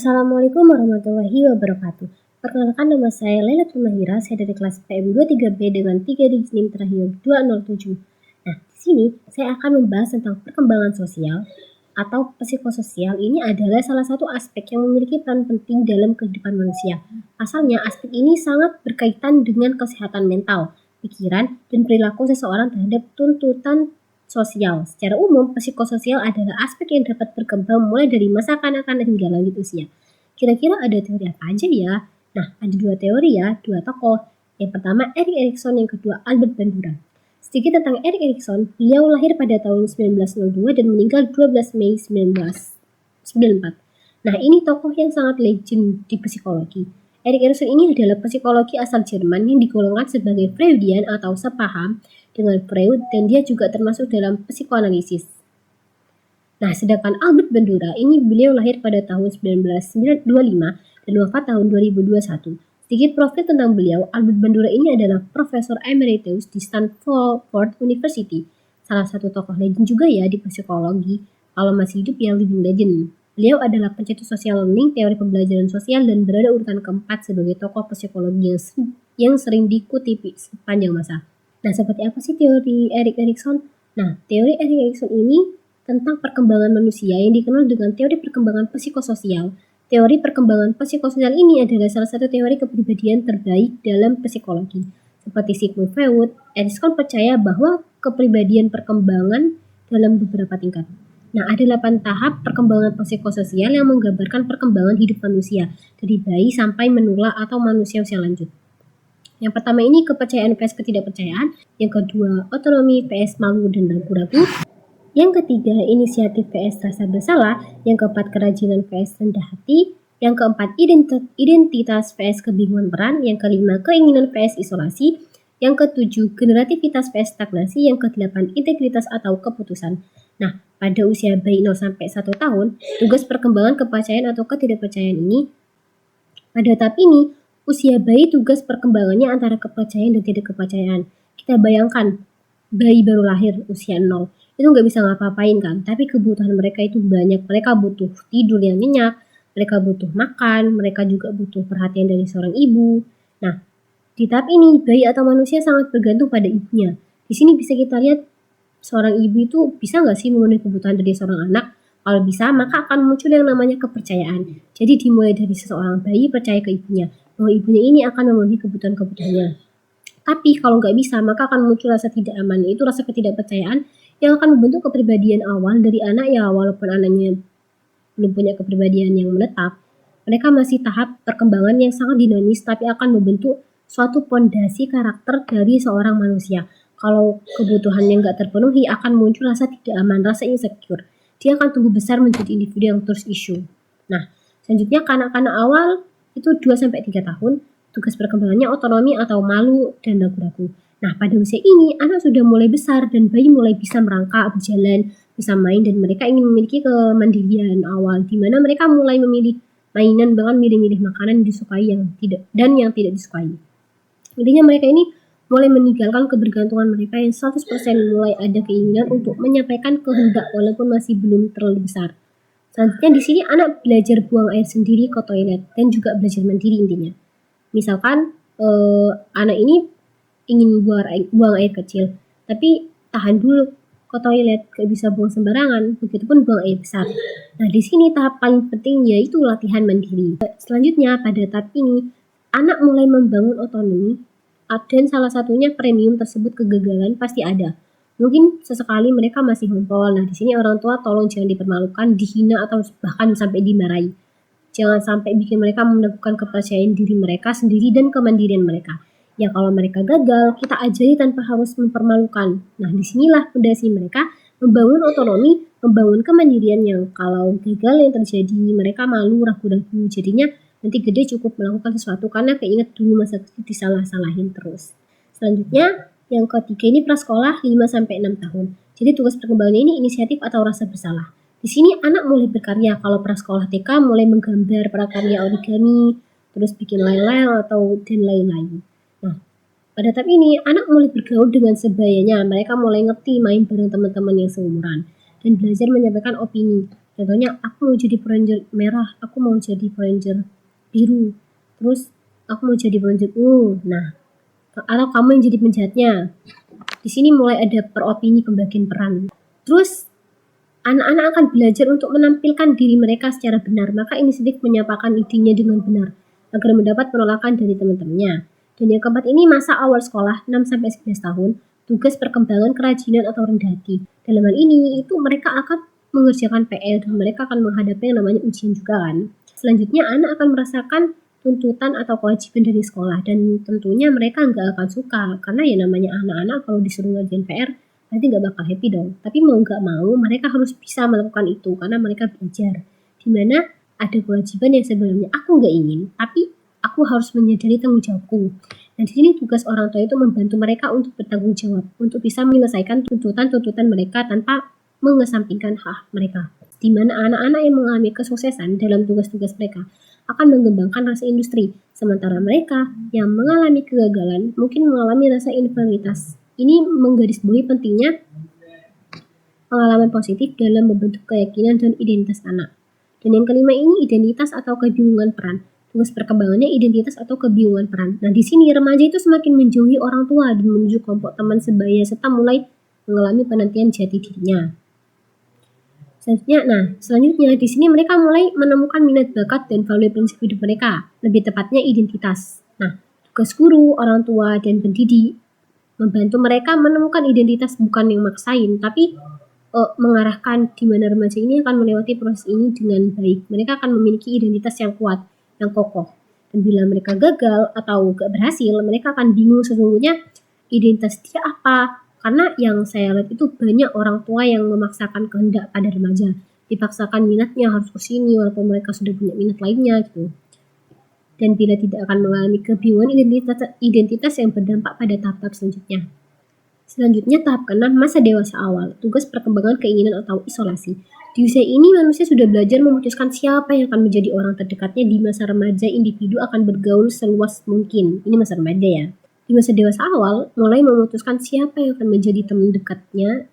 Assalamualaikum warahmatullahi wabarakatuh. Perkenalkan, nama saya Lailatul Mahira, saya dari kelas PM23B dengan 3 digit NIM terakhir 207. Nah, di sini saya akan membahas tentang perkembangan sosial atau psikososial. Ini adalah salah satu aspek yang memiliki peran penting dalam kehidupan manusia. Asalnya, aspek ini sangat berkaitan dengan kesehatan mental, pikiran, dan perilaku seseorang terhadap tuntutan sosial. Secara umum, psikososial adalah aspek yang dapat berkembang mulai dari masa kanak-kanak hingga lanjut usia. Kira-kira ada teori apa aja ya? Nah, ada 2 teori ya, 2 tokoh. Yang pertama Erik Erikson, yang kedua Albert Bandura. Sedikit tentang Erik Erikson, beliau lahir pada tahun 1902 dan meninggal 12 Mei 1994. Nah, ini tokoh yang sangat legend di psikologi. Erik Erikson ini adalah psikologi asal Jerman yang digolongkan sebagai Freudian atau sepaham dengan Freud, dan dia juga termasuk dalam psikoanalisis. Nah, sedangkan Albert Bandura ini beliau lahir pada tahun 1925 dan wafat tahun 2021. Sedikit profil tentang beliau, Albert Bandura ini adalah Profesor Emeritus di Stanford University. Salah satu tokoh legend juga ya di psikologi. Kalau masih hidup ya living legend. Beliau adalah pencetus social learning, teori pembelajaran sosial, dan berada urutan keempat sebagai tokoh psikologi yang sering dikutipi sepanjang masa. Nah, seperti apa sih teori Erik Erikson? Nah, teori Erik Erikson ini tentang perkembangan manusia yang dikenal dengan teori perkembangan psikososial. Teori perkembangan psikososial ini adalah salah satu teori kepribadian terbaik dalam psikologi. Seperti Sigmund Freud, Erikson percaya bahwa kepribadian perkembangan dalam beberapa tingkat. Nah, ada 8 tahap perkembangan psikososial yang menggambarkan perkembangan hidup manusia, dari bayi sampai menula atau manusia usia lanjut. Yang pertama ini kepercayaan vs ketidakpercayaan, yang kedua otonomi vs malu dan ragu-ragu, yang ketiga inisiatif vs rasa bersalah, yang keempat kerajinan vs rendah hati, yang keempat identitas vs kebingungan peran, yang kelima keinginan vs isolasi, yang ketujuh generativitas vs stagnasi, yang kedelapan integritas atau keputusan. Nah, pada usia bayi 0 sampai 1 tahun, tugas perkembangan kepercayaan atau ketidakpercayaan ini pada tahap ini usia bayi tugas perkembangannya antara kepercayaan dan tidak kepercayaan. Kita bayangkan bayi baru lahir usia 0, itu nggak bisa ngapa-ngapain kan, tapi kebutuhan mereka itu banyak. Mereka butuh tidur yang nyenyak, mereka butuh makan, mereka juga butuh perhatian dari seorang ibu. Nah, di tahap ini bayi atau manusia sangat bergantung pada ibunya. Di sini bisa kita lihat seorang ibu itu bisa nggak sih memenuhi kebutuhan dari seorang anak. Kalau bisa, maka akan muncul yang namanya kepercayaan. Jadi dimulai dari seseorang bayi percaya ke ibunya, bahwa ibunya ini akan memenuhi kebutuhan-kebutuhannya. Tapi kalau nggak bisa, maka akan muncul rasa tidak aman, yaitu rasa ketidakpercayaan yang akan membentuk kepribadian awal dari anak ya, walaupun anaknya belum punya kepribadian yang menetap. Mereka masih tahap perkembangan yang sangat dinamis, tapi akan membentuk suatu pondasi karakter dari seorang manusia. Kalau kebutuhannya nggak terpenuhi, akan muncul rasa tidak aman, rasa insecure. Dia akan tumbuh besar menjadi individu yang terus issue. Nah, selanjutnya kanak-kanak awal itu 2-3 tahun, tugas perkembangannya otonomi atau malu dan ragu-ragu. Nah, pada usia ini anak sudah mulai besar dan bayi mulai bisa merangkak, berjalan, bisa main, dan mereka ingin memiliki kemandirian awal, di mana mereka mulai memilih mainan, bahkan milih-milih makanan yang disukai yang tidak disukai. Intinya mereka ini mulai meninggalkan kebergantungan mereka yang 100%, mulai ada keinginan untuk menyampaikan kehendak walaupun masih belum terlalu besar. Selanjutnya di sini anak belajar buang air sendiri ke toilet dan juga belajar mandiri intinya. Misalkan anak ini ingin buang air kecil, tapi tahan dulu ke toilet, gak bisa buang sembarangan, begitupun buang air besar. Nah, di sini tahap paling penting yaitu latihan mandiri. Selanjutnya pada tahap ini anak mulai membangun otonomi, dan salah satunya premium tersebut kegagalan pasti ada. Mungkin sesekali mereka masih ngompol. Nah, di sini orang tua tolong jangan dipermalukan, dihina, atau bahkan sampai dimarahi. Jangan sampai bikin mereka melakukan kepercayaan diri mereka sendiri dan kemandirian mereka. Ya, kalau mereka gagal, kita ajari tanpa harus mempermalukan. Nah, disinilah fondasi mereka membangun otonomi, membangun kemandirian yang kalau gagal yang terjadi mereka malu, ragu-ragu. Jadinya nanti gede cukup melakukan sesuatu karena keinget dulu masa kecil disalah-salahin terus. Selanjutnya, yang ketiga ini prasekolah 5-6 tahun. Jadi tugas perkembangannya ini inisiatif atau rasa bersalah. Di sini anak mulai berkarya. Kalau prasekolah TK mulai menggambar prakarya origami, terus bikin layang-layang atau dan lain-lain. Nah, pada tahap ini anak mulai bergaul dengan sebayanya. Mereka mulai ngerti main bareng teman-teman yang seumuran dan belajar menyampaikan opini. Contohnya, aku mau jadi Power Ranger merah, aku mau jadi Power Ranger biru, terus aku mau jadi Power Ranger ungu. Nah, atau kamu yang jadi penjahatnya. Di sini mulai ada peropini pembagian peran. Terus anak-anak akan belajar untuk menampilkan diri mereka secara benar, maka inisiatif menyampaikan idenya dengan benar agar mendapat penolakan dari teman-temannya. Dan yang keempat ini masa awal sekolah 6-11 tahun, tugas perkembangan kerajinan atau rendah hati. Dalam hal ini itu mereka akan mengerjakan PR dan mereka akan menghadapi yang namanya ujian juga kan. Selanjutnya anak akan merasakan tuntutan atau kewajiban dari sekolah dan tentunya mereka nggak akan suka karena ya namanya anak-anak kalau disuruh ngerjain PR nanti nggak bakal happy dong. Tapi mau nggak mau mereka harus bisa melakukan itu karena mereka belajar. Dimana ada kewajiban yang sebenarnya aku nggak ingin, tapi aku harus menyadari tanggung jawabku. Dan di sini tugas orang tua itu membantu mereka untuk bertanggung jawab, untuk bisa menyelesaikan tuntutan-tuntutan mereka tanpa mengesampingkan hak mereka. Di mana anak-anak yang mengalami kesuksesan dalam tugas-tugas mereka akan mengembangkan rasa industri, sementara mereka yang mengalami kegagalan mungkin mengalami rasa inferioritas. Ini menggarisbawahi pentingnya pengalaman positif dalam membentuk keyakinan dan identitas anak. Dan yang kelima ini identitas atau kebingungan peran. Tugas perkembangannya identitas atau kebingungan peran. Nah, di sini remaja itu semakin menjauhi orang tua dan menuju kelompok teman sebaya serta mulai mengalami penantian jati dirinya. Selanjutnya di sini mereka mulai menemukan minat bakat dan value prinsip hidup mereka, lebih tepatnya identitas. Nah, tugas guru, orang tua, dan pendidik membantu mereka menemukan identitas bukan yang maksain, tapi mengarahkan di mana remaja ini akan melewati proses ini dengan baik. Mereka akan memiliki identitas yang kuat, yang kokoh. Dan bila mereka gagal atau gak berhasil, mereka akan bingung sesungguhnya identitas dia apa. Karena yang saya lihat itu banyak orang tua yang memaksakan kehendak pada remaja. Dipaksakan minatnya harus ke sini walaupun mereka sudah punya minat lainnya gitu. Dan bila tidak akan mengalami kebingungan identitas yang berdampak pada tahap selanjutnya. Selanjutnya tahap ke-6 masa dewasa awal, tugas perkembangan keinginan atau isolasi. Di usia ini manusia sudah belajar memutuskan siapa yang akan menjadi orang terdekatnya. Di masa remaja individu akan bergaul seluas mungkin. Ini masa remaja ya. Di masa dewasa awal mulai memutuskan siapa yang akan menjadi teman dekatnya,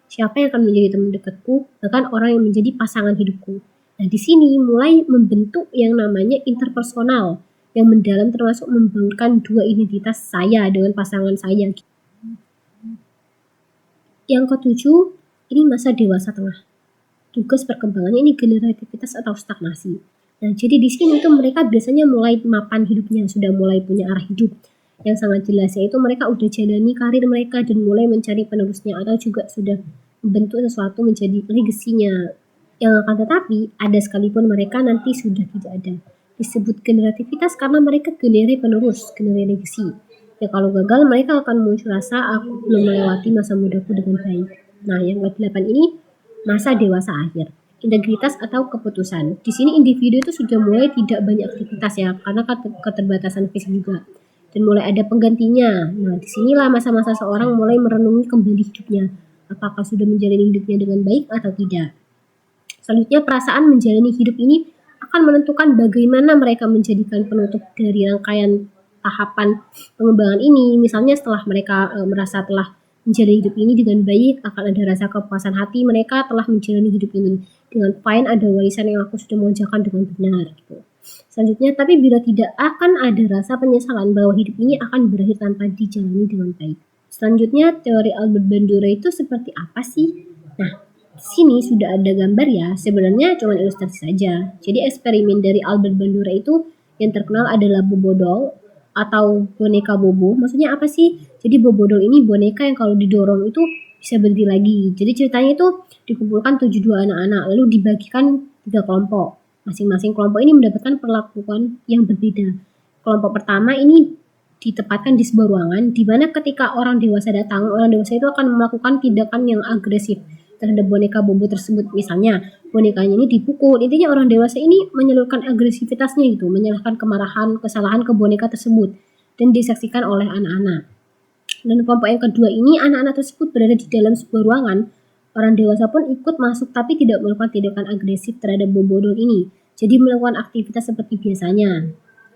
siapa yang akan menjadi teman dekatku, bahkan orang yang menjadi pasangan hidupku. Nah, di sini mulai membentuk yang namanya interpersonal yang mendalam termasuk membangunkan dua identitas saya dengan pasangan saya. Yang ketujuh, ini masa dewasa tengah. Tugas perkembangannya ini generativitas atau stagnasi. Nah, jadi di sini tuh mereka biasanya mulai mapan hidupnya, sudah mulai punya arah hidup yang sangat jelas, yaitu mereka udah jalani karir mereka dan mulai mencari penerusnya atau juga sudah membentuk sesuatu menjadi legasinya. Yang akan tetapi ada sekalipun mereka nanti sudah tidak ada. Disebut generativitas karena mereka generasi penerus, generasi legasi. Ya kalau gagal mereka akan muncul rasa aku belum melewati masa mudaku dengan baik. Nah, yang ke-8 ini masa dewasa akhir. Integritas atau keputusan. Di sini individu itu sudah mulai tidak banyak aktivitas ya, karena keterbatasan fisik juga. Dan mulai ada penggantinya. Nah, disinilah masa-masa seorang mulai merenungi kembali hidupnya. Apakah sudah menjalani hidupnya dengan baik atau tidak. Selanjutnya perasaan menjalani hidup ini akan menentukan bagaimana mereka menjadikan penutup dari rangkaian tahapan pengembangan ini. Misalnya setelah mereka merasa telah menjalani hidup ini dengan baik, akan ada rasa kepuasan hati mereka telah menjalani hidup ini dengan fine, ada warisan yang aku sudah mengerjakan dengan benar gitu. Selanjutnya, tapi bila tidak akan ada rasa penyesalan bahwa hidup ini akan berakhir tanpa dijalani dengan baik. Selanjutnya, teori Albert Bandura itu seperti apa sih? Nah, sini sudah ada gambar ya, sebenarnya cuma ilustrasi saja. Jadi eksperimen dari Albert Bandura itu yang terkenal adalah Bobodol atau boneka Bobo. Maksudnya apa sih? Jadi Bobodol ini boneka yang kalau didorong itu bisa berdiri lagi. Jadi ceritanya itu dikumpulkan 72 anak-anak lalu dibagikan 3 kelompok. Masing-masing kelompok ini mendapatkan perlakuan yang berbeda. Kelompok pertama ini ditempatkan di sebuah ruangan di mana ketika orang dewasa datang, orang dewasa itu akan melakukan tindakan yang agresif terhadap boneka Bobo tersebut. Misalnya bonekanya ini dipukul. Intinya orang dewasa ini menyalurkan agresivitasnya gitu, menyalahkan kemarahan, kesalahan ke boneka tersebut dan disaksikan oleh anak-anak. Dan kelompok yang kedua ini anak-anak tersebut berada di dalam sebuah ruangan. Orang dewasa pun ikut masuk tapi tidak melakukan tindakan agresif terhadap Bobodol ini. Jadi melakukan aktivitas seperti biasanya.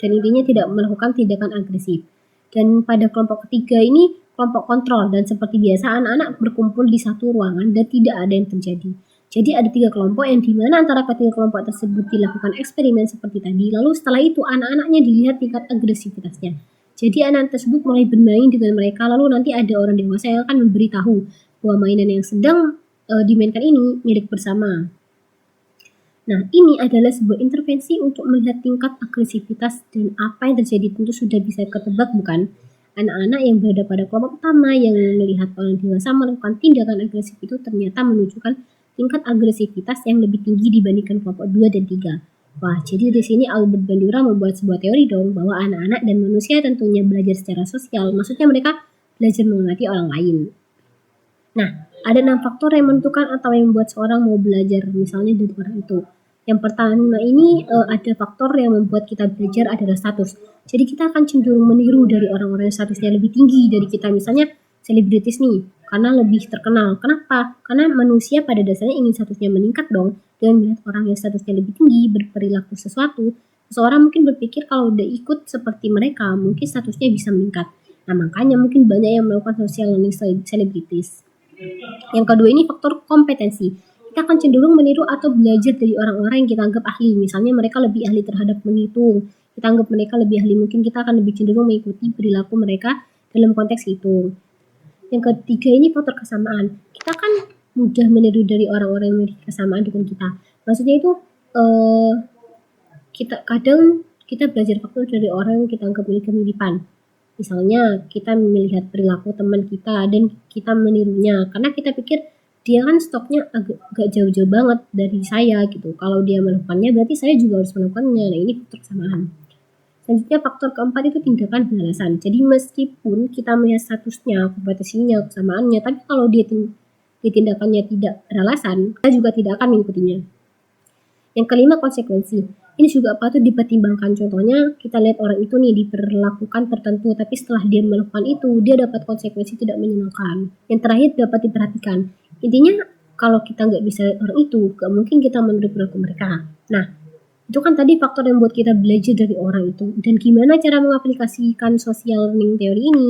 Dan intinya tidak melakukan tindakan agresif. Dan pada kelompok ketiga ini kelompok kontrol dan seperti biasa anak-anak berkumpul di satu ruangan dan tidak ada yang terjadi. Jadi ada 3 kelompok yang dimana antara ketiga kelompok tersebut dilakukan eksperimen seperti tadi. Lalu setelah itu anak-anaknya dilihat tingkat agresivitasnya. Jadi anak tersebut mulai bermain dengan mereka, lalu nanti ada orang dewasa yang akan memberitahu bahwa mainan yang sedang dimainkan ini milik bersama. Nah, ini adalah sebuah intervensi untuk melihat tingkat agresivitas dan apa yang terjadi tentu sudah bisa ketebak, bukan? Anak-anak yang berada pada kelompok pertama yang melihat orang dewasa melakukan tindakan agresif itu ternyata menunjukkan tingkat agresivitas yang lebih tinggi dibandingkan kelompok 2 dan 3. Wah, jadi di sini Albert Bandura membuat sebuah teori dong bahwa anak-anak dan manusia tentunya belajar secara sosial. Maksudnya mereka belajar mengerti orang lain. Nah, ada 6 faktor yang menentukan atau yang membuat seorang mau belajar misalnya dari orang itu. Yang pertama ini ada faktor yang membuat kita belajar adalah status. Jadi kita akan cenderung meniru dari orang-orang yang statusnya lebih tinggi dari kita. Misalnya selebritis nih, karena lebih terkenal. Kenapa? Karena manusia pada dasarnya ingin statusnya meningkat dong. Dengan melihat orang yang statusnya lebih tinggi berperilaku sesuatu, seseorang mungkin berpikir kalau udah ikut seperti mereka, mungkin statusnya bisa meningkat. Nah, makanya mungkin banyak yang melakukan social learning selebritis. Yang kedua ini faktor kompetensi. Kita akan cenderung meniru atau belajar dari orang-orang yang kita anggap ahli. Misalnya mereka lebih ahli terhadap menghitung. Kita anggap mereka lebih ahli, mungkin kita akan lebih cenderung mengikuti perilaku mereka dalam konteks itu. Yang ketiga ini faktor kesamaan. Kita kan mudah meniru dari orang-orang yang memiliki kesamaan dengan kita. Maksudnya itu kita belajar faktor dari orang yang kita anggap memiliki kemiripan. Misalnya kita melihat perilaku teman kita dan kita menirunya karena kita pikir dia kan stoknya agak jauh-jauh banget dari saya gitu. Kalau dia melakukannya berarti saya juga harus melakukannya. Nah, ini faktor kesamaan. Selanjutnya faktor keempat itu tindakan beralasan. Jadi meskipun kita melihat statusnya, kompetensinya, kesamaannya, tapi kalau dia tindakannya tidak beralasan, kita juga tidak akan mengikutinya. Yang kelima konsekuensi. Ini juga patut dipertimbangkan. Contohnya kita lihat orang itu nih diperlakukan tertentu, tapi setelah dia melakukan itu dia dapat konsekuensi tidak menyenangkan. Yang terakhir dapat diperhatikan. Intinya kalau kita nggak bisa orang itu, nggak mungkin kita meniru perilaku mereka. Nah, itu kan tadi faktor yang buat kita belajar dari orang itu. Dan gimana cara mengaplikasikan social learning teori ini?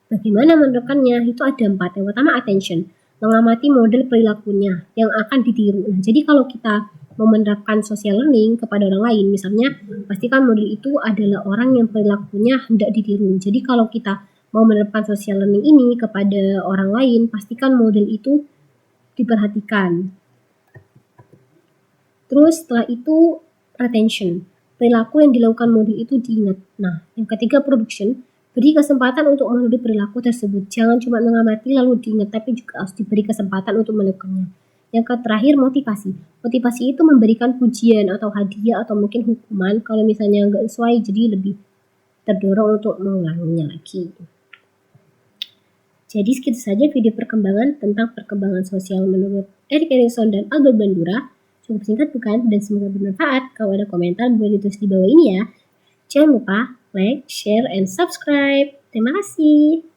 Bagaimana menerapkannya? Itu ada 4. Yang pertama attention, mengamati model perilakunya yang akan ditiru. Nah, jadi kalau kita mau menerapkan social learning kepada orang lain, misalnya pastikan model itu adalah orang yang perilakunya hendak ditiru. Jadi kalau kita mau menerapkan social learning ini kepada orang lain, pastikan model itu diperhatikan. Terus setelah itu retention, perilaku yang dilakukan model itu diingat. Nah, yang ketiga production, beri kesempatan untuk meniru perilaku tersebut. Jangan cuma mengamati lalu diingat, tapi juga harus diberi kesempatan untuk melakukannya. Yang terakhir motivasi. Motivasi itu memberikan pujian atau hadiah atau mungkin hukuman kalau misalnya nggak sesuai, jadi lebih terdorong untuk mengulanginya lagi. Jadi segitu saja video perkembangan tentang perkembangan sosial menurut Erik Erikson dan Albert Bandura. Cukup singkat bukan? Dan semoga bermanfaat. Kalau ada komentar boleh ditulis di bawah ini ya. Jangan lupa like, share, and subscribe. Terima kasih.